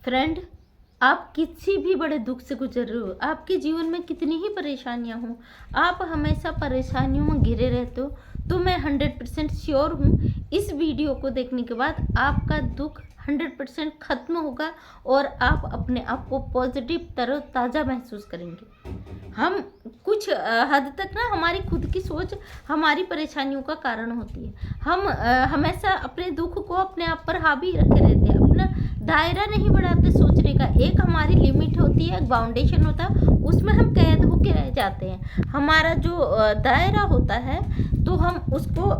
Friend, आप किसी भी बड़े दुख से गुजर रहे हो, आपके जीवन में कितनी ही परेशानियां हो, आप हमेशा परेशानियों में घिरे रहते हो, तो मैं 100% श्योर हूँ इस वीडियो को देखने के बाद आपका दुख 100% खत्म होगा और आप अपने आप को पॉजिटिव तरोताज़ा महसूस करेंगे। हम कुछ हद तक ना हमारी खुद की सोच हमारी परेशानियों का कारण होती है। हम हमेशा अपने दुख को अपने आप पर हावी रखे रहते हैं, अपना दायरा नहीं बढ़ाते सोचने का। एक हमारी लिमिट होती है, एक बाउंडेशन होता है, उसमें हम कैद होके रह जाते हैं। हमारा जो दायरा होता है तो हम उसको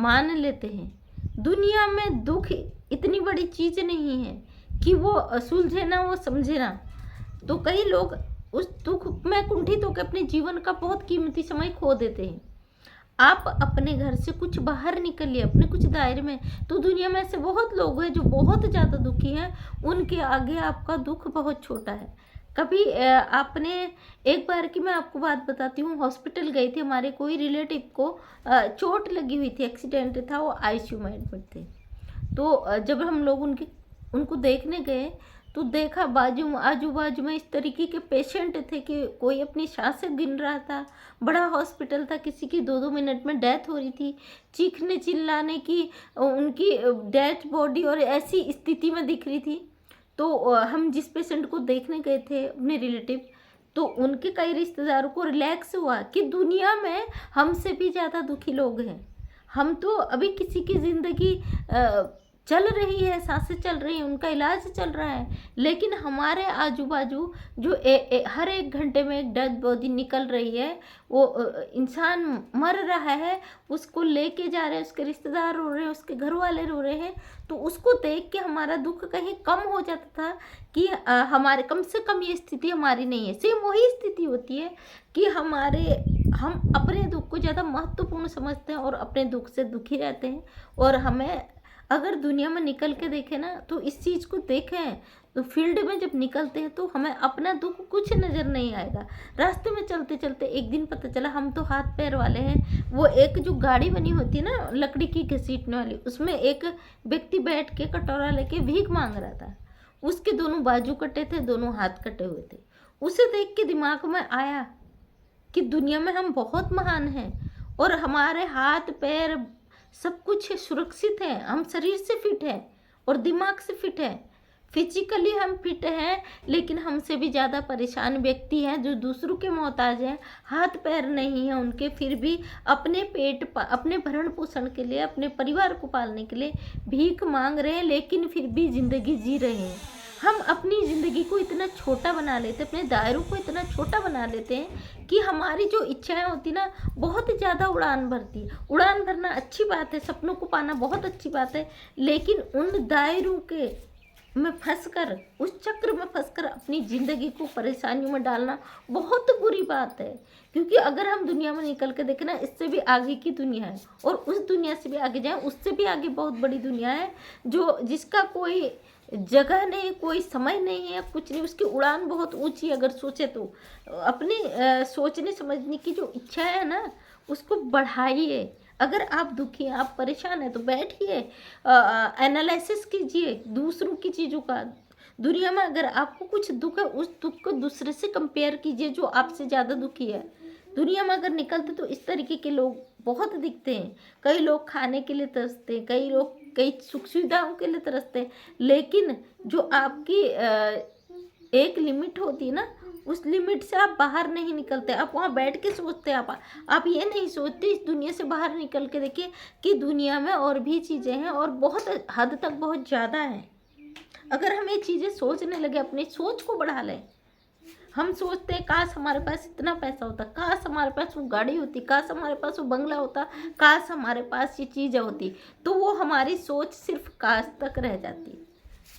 मान लेते हैं। दुनिया में दुख इतनी बड़ी चीज़ नहीं है कि वो सुलझे ना, वो समझे ना। तो कई लोग उस दुख में कुंठित होकर अपने जीवन का बहुत कीमती समय खो देते हैं। आप अपने घर से कुछ बाहर निकलिए, अपने कुछ दायरे में, तो दुनिया में ऐसे बहुत लोग हैं जो बहुत ज़्यादा दुखी हैं, उनके आगे आपका दुख बहुत छोटा है। कभी आपने एक बार की मैं आपको बात बताती हूँ, हॉस्पिटल गई थी, हमारे कोई रिलेटिव को चोट लगी हुई थी, एक्सीडेंट था, वो आईसीयू में एडमिट थे। तो जब हम लोग उनको देखने गए तो देखा आजू बाजू में इस तरीके के पेशेंट थे कि कोई अपनी सांसें गिन रहा था। बड़ा हॉस्पिटल था, किसी की 2-2 मिनट में डेथ हो रही थी, चीखने चिल्लाने की उनकी डेथ बॉडी और ऐसी स्थिति में दिख रही थी। तो हम जिस पेशेंट को देखने गए थे अपने रिलेटिव, तो उनके कई रिश्तेदारों को रिलैक्स हुआ कि दुनिया में हमसे भी ज़्यादा दुखी लोग हैं। हम तो अभी किसी की ज़िंदगी चल रही है, सांसें चल रही हैं, उनका इलाज चल रहा है, लेकिन हमारे आजू बाजू जो हर एक घंटे में एक डेड बॉडी निकल रही है, वो इंसान मर रहा है, उसको लेके जा रहे हैं, उसके रिश्तेदार रो रहे हैं, उसके घर वाले रो रहे हैं। तो उसको देख के हमारा दुख कहीं कम हो जाता था कि हमारे कम से कम ये स्थिति हमारी नहीं है। सेम वही स्थिति होती है कि हम अपने दुख को ज़्यादा महत्वपूर्ण समझते हैं और अपने दुख से दुखी रहते हैं। और हमें अगर दुनिया में निकल के देखें ना, तो इस चीज़ को देखें, तो फील्ड में जब निकलते हैं तो हमें अपना दुख कुछ नज़र नहीं आएगा। रास्ते में चलते चलते एक दिन पता चला हम तो हाथ पैर वाले हैं। वो एक जो गाड़ी बनी होती है ना लकड़ी की घसीटने वाली, उसमें एक व्यक्ति बैठ के कटोरा लेके भीख मांग रहा था। उसके दोनों बाजू कटे थे, दोनों हाथ कटे हुए थे। उसे देख के दिमाग में आया कि दुनिया में हम बहुत महान हैं और हमारे हाथ पैर सब कुछ सुरक्षित है, हम शरीर से फिट है और दिमाग से फिट है। फिजिकली हम फिट हैं, लेकिन हमसे भी ज़्यादा परेशान व्यक्ति हैं जो दूसरों के मोहताज हैं, हाथ पैर नहीं हैं उनके, फिर भी अपने भरण पोषण के लिए, अपने परिवार को पालने के लिए भीख मांग रहे हैं, लेकिन फिर भी ज़िंदगी जी रहे हैं। हम अपनी ज़िंदगी को इतना छोटा बना लेते हैं, अपने दायरों को इतना छोटा बना लेते हैं कि हमारी जो इच्छाएं होती ना बहुत ज़्यादा उड़ान भरती है। उड़ान भरना अच्छी बात है, सपनों को पाना बहुत अच्छी बात है, लेकिन उन दायरों के में फंसकर, उस चक्र में फंसकर अपनी ज़िंदगी को परेशानियों में डालना बहुत बुरी बात है। क्योंकि अगर हम दुनिया में निकल के देखें ना, इससे भी आगे की दुनिया है और उस दुनिया से भी आगे जाएं, उससे भी आगे बहुत बड़ी दुनिया है जिसका कोई जगह नहीं, कोई समय नहीं है, कुछ नहीं। उसकी उड़ान बहुत ऊंची है। अगर सोचे तो अपनी सोचने समझने की जो इच्छा है ना, उसको बढ़ाइए। अगर आप दुखी हैं, आप परेशान हैं, तो बैठिए, एनालिसिस कीजिए दूसरों की चीज़ों का। दुनिया में अगर आपको कुछ दुख है, उस दुख को दूसरे से कंपेयर कीजिए जो आपसे ज़्यादा दुखी है। दुनिया में अगर निकलते तो इस तरीके के लोग बहुत दिखते हैं। कई लोग खाने के लिए तरसते हैं, कई लोग कई सुख सुविधाओं के लिए तरसते हैं, लेकिन जो आपकी एक लिमिट होती है ना, उस लिमिट से आप बाहर नहीं निकलते। आप वहाँ बैठ के सोचते हैं, आप ये नहीं सोचते इस दुनिया से बाहर निकल के देखिए कि दुनिया में और भी चीज़ें हैं और बहुत हद तक बहुत ज़्यादा हैं। अगर हम ये चीज़ें सोचने लगे, अपनी सोच को बढ़ा लें। हम सोचते हैं काश हमारे पास इतना पैसा होता, काश हमारे पास वो गाड़ी होती, काश हमारे पास वो बंगला होता, काश हमारे पास ये चीज़ें होती, तो वो हमारी सोच सिर्फ काश तक रह जाती।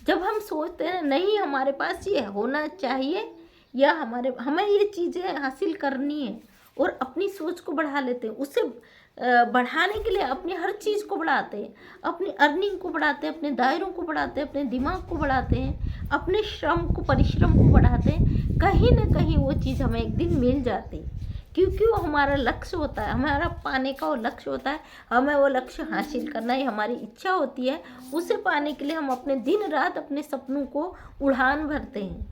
जब हम सोचते हैं नहीं हमारे पास ये होना चाहिए या हमें ये चीज़ें हासिल करनी है और अपनी सोच को बढ़ा लेते हैं, उससे बढ़ाने के लिए अपनी हर चीज़ को बढ़ाते हैं, अपनी अर्निंग को बढ़ाते हैं, अपने दायरों को बढ़ाते हैं, अपने दिमाग को बढ़ाते हैं, अपने परिश्रम को बढ़ाते हैं, कहीं ना कहीं वो चीज़ हमें एक दिन मिल जाती है। क्योंकि वो हमारा लक्ष्य होता है, हमारा पाने का वो लक्ष्य होता है, हमें वो लक्ष्य हासिल करना ही हमारी इच्छा होती है। उसे पाने के लिए हम अपने दिन रात अपने सपनों को उड़ान भरते हैं,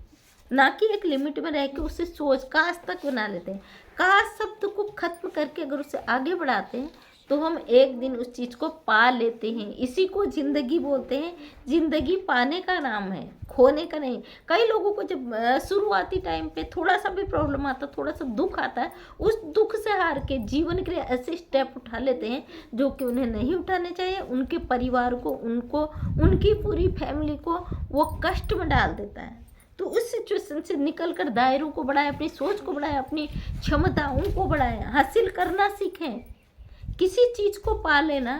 ना कि एक लिमिट में रह के उसे सोच काश तक बना लेते हैं। काश शब्द को खत्म करके अगर उसे आगे बढ़ाते हैं तो हम एक दिन उस चीज़ को पा लेते हैं। इसी को ज़िंदगी बोलते हैं। ज़िंदगी पाने का नाम है, खोने का नहीं। कई लोगों को जब शुरुआती टाइम पे थोड़ा सा भी प्रॉब्लम आता, थोड़ा सा दुख आता है, उस दुख से हार के जीवन के लिए ऐसे स्टेप उठा लेते हैं जो कि उन्हें नहीं उठाने चाहिए। उनके परिवार को, उनको, उनकी पूरी फैमिली को वो कष्ट में डाल देता है। तो उस सिचुएशन से निकल कर दायरों को बढ़ाएं, अपनी सोच को बढ़ाएं, अपनी क्षमताओं को बढ़ाएं, हासिल करना सीखें। किसी चीज़ को पा लेना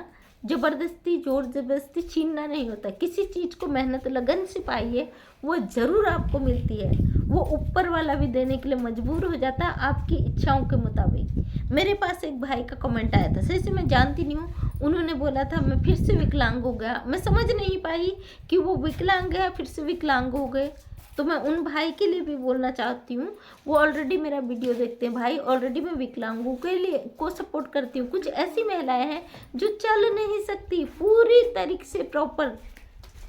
ज़बरदस्ती, जोर ज़बरदस्ती छीनना नहीं होता। किसी चीज़ को मेहनत लगन से पाइए, वो ज़रूर आपको मिलती है। वो ऊपर वाला भी देने के लिए मजबूर हो जाता है आपकी इच्छाओं के मुताबिक। मेरे पास एक भाई का कमेंट आया था, जैसे मैं जानती नहीं हूँ, उन्होंने बोला था मैं फिर से विकलांग हो गया। मैं समझ नहीं पाई कि वो विकलांग है फिर से विकलांग हो गए। तो मैं उन भाई के लिए भी बोलना चाहती हूँ, वो ऑलरेडी मेरा वीडियो देखते हैं। भाई, ऑलरेडी मैं विकलांगों के लिए को सपोर्ट करती हूँ। कुछ ऐसी महिलाएं हैं जो चल नहीं सकती पूरी तरीके से प्रॉपर,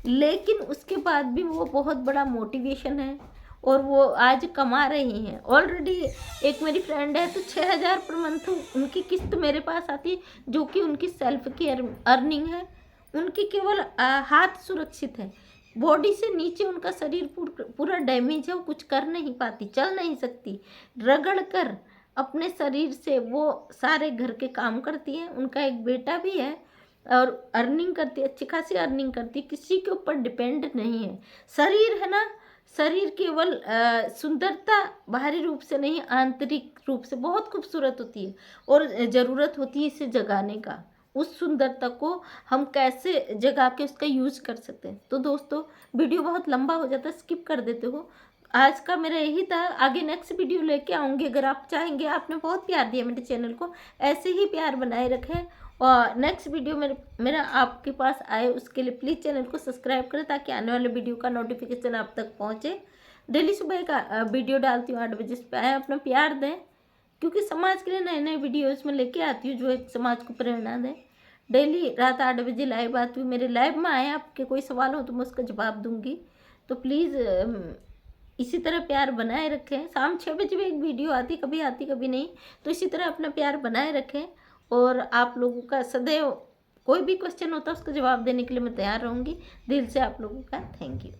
लेकिन उसके बाद भी वो बहुत बड़ा मोटिवेशन है और वो आज कमा रही हैं। ऑलरेडी एक मेरी फ्रेंड है तो 6,000 पर मंथ उनकी किस्त मेरे पास आती है, जो कि उनकी सेल्फ की अर्निंग है। उनकी केवल हाथ सुरक्षित है, बॉडी से नीचे उनका शरीर पूरा डैमेज है। वो कुछ कर नहीं पाती, चल नहीं सकती। रगड़ कर अपने शरीर से वो सारे घर के काम करती है। उनका एक बेटा भी है और अर्निंग करती है, अच्छी खासी अर्निंग करती है, किसी के ऊपर डिपेंड नहीं है। शरीर है ना, शरीर केवल सुंदरता बाहरी रूप से नहीं, आंतरिक रूप से बहुत खूबसूरत होती है और ज़रूरत होती है इसे जगाने का। उस सुंदरता को हम कैसे जगा के उसका यूज़ कर सकते हैं। तो दोस्तों, वीडियो बहुत लंबा हो जाता है, स्किप कर देते हो। आज का मेरा यही था। आगे नेक्स्ट वीडियो लेके आऊँगी अगर आप चाहेंगे। आपने बहुत प्यार दिया मेरे चैनल को, ऐसे ही प्यार बनाए रखें। और नेक्स्ट वीडियो मेरा आपके पास आए उसके लिए प्लीज़ चैनल को सब्सक्राइब करें, ताकि आने वाले वीडियो का नोटिफिकेशन आप तक पहुँचे। डेली सुबह का वीडियो डालती हूँ 8 बजे, इस पर आए, अपना प्यार दें, क्योंकि समाज के लिए नए नए वीडियोज़ में लेके आती हूँ जो एक समाज को प्रेरणा दें। डेली रात 8 बजे लाइव आती हूँ। मेरे लाइव में आए, आपके कोई सवाल हो तो मैं उसका जवाब दूंगी। तो प्लीज़ इसी तरह प्यार बनाए रखें। शाम 6 बजे भी एक वीडियो आती, कभी आती कभी नहीं। तो इसी तरह अपना प्यार बनाए रखें और आप लोगों का सदैव कोई भी क्वेश्चन होता है उसका जवाब देने के लिए मैं तैयार रहूँगी। दिल से आप लोगों का थैंक यू।